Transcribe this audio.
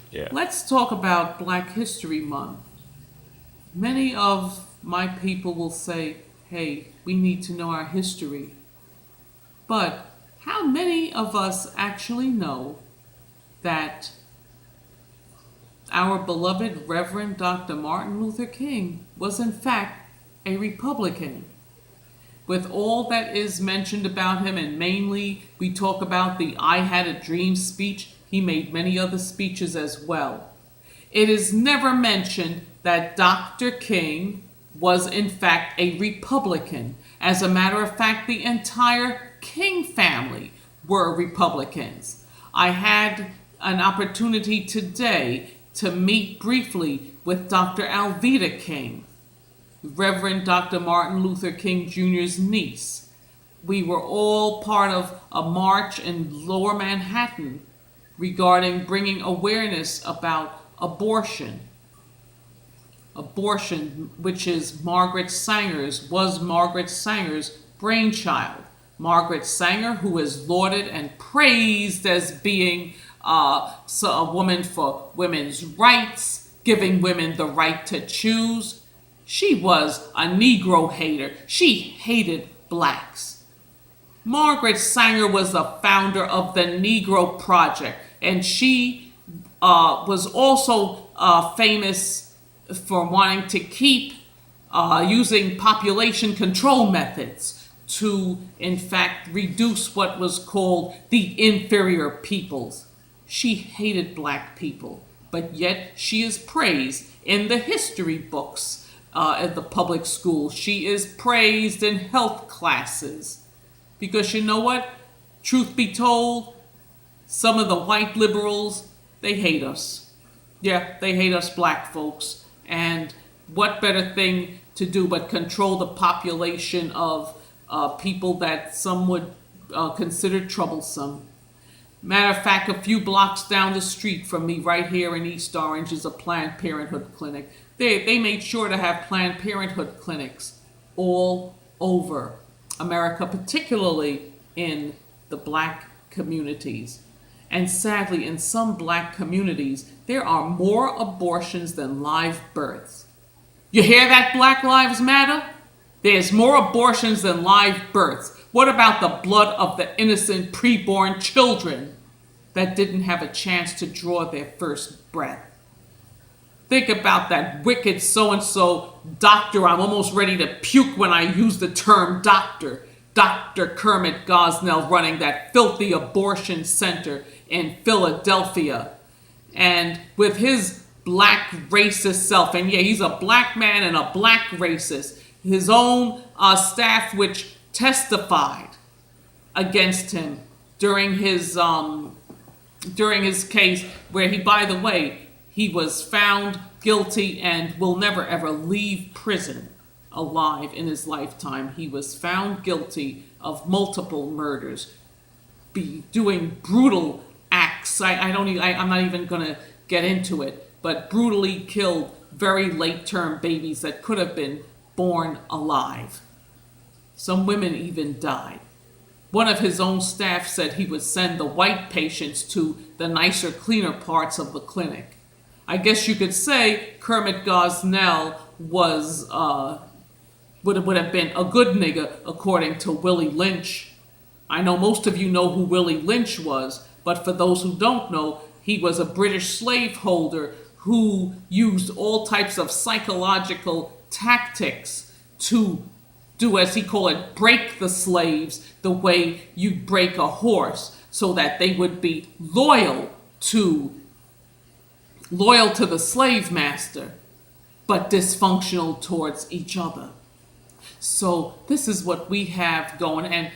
Yeah. Let's talk about Black History Month. Many of my people will say, hey, we need to know our history. But how many of us actually know that our beloved Reverend Dr. Martin Luther King was, in fact, a Republican? With all that is mentioned about him, and mainly we talk about the I Had a Dream speech, he made many other speeches as well. It is never mentioned that Dr. King was, in fact, a Republican. As a matter of fact, the entire King family were Republicans. I had an opportunity today to meet briefly with Dr. Alveda King, Reverend Dr. Martin Luther King Jr.'s niece. We were all part of a march in Lower Manhattan regarding bringing awareness about abortion. Abortion, which is was Margaret Sanger's brainchild. Margaret Sanger, who is lauded and praised as being a woman for women's rights, giving women the right to choose. She was a Negro hater. She hated blacks. Margaret Sanger was the founder of the Negro Project, and she was also famous for wanting to keep using population control methods to, in fact, reduce what was called the inferior peoples. She hated black people, but yet she is praised in the history books at the public schools. She is praised in health classes. Because you know what? Truth be told, some of the white liberals, they hate us. Yeah, they hate us black folks. And what better thing to do but control the population of people that some would consider troublesome. Matter of fact, a few blocks down the street from me, right here in East Orange, is a Planned Parenthood clinic. They made sure to have Planned Parenthood clinics all over America, particularly in the black communities. And sadly, in some black communities, there are more abortions than live births. You hear that, Black Lives Matter? There's more abortions than live births. What about the blood of the innocent preborn children that didn't have a chance to draw their first breath? Think about that wicked so-and-so doctor. I'm almost ready to puke when I use the term doctor. Dr. Kermit Gosnell running that filthy abortion center in Philadelphia. And with his black racist self, and yeah, he's a black man and a black racist, his own staff which testified against him during his case, where he, by the way, he was found guilty and will never ever leave prison alive in his lifetime. He was found guilty of multiple murders, doing brutal acts. I'm not even going to get into it, but brutally killed very late-term babies that could have been born alive. Some women even died. One of his own staff said he would send the white patients to the nicer, cleaner parts of the clinic. I guess you could say Kermit Gosnell was would have been a good nigga according to Willie Lynch. I know most of you know who Willie Lynch was, but for those who don't know, he was a British slaveholder who used all types of psychological tactics to do, as he called it, break the slaves the way you break a horse, so that they would be loyal to the slave master, but dysfunctional towards each other. So this is what we have going, and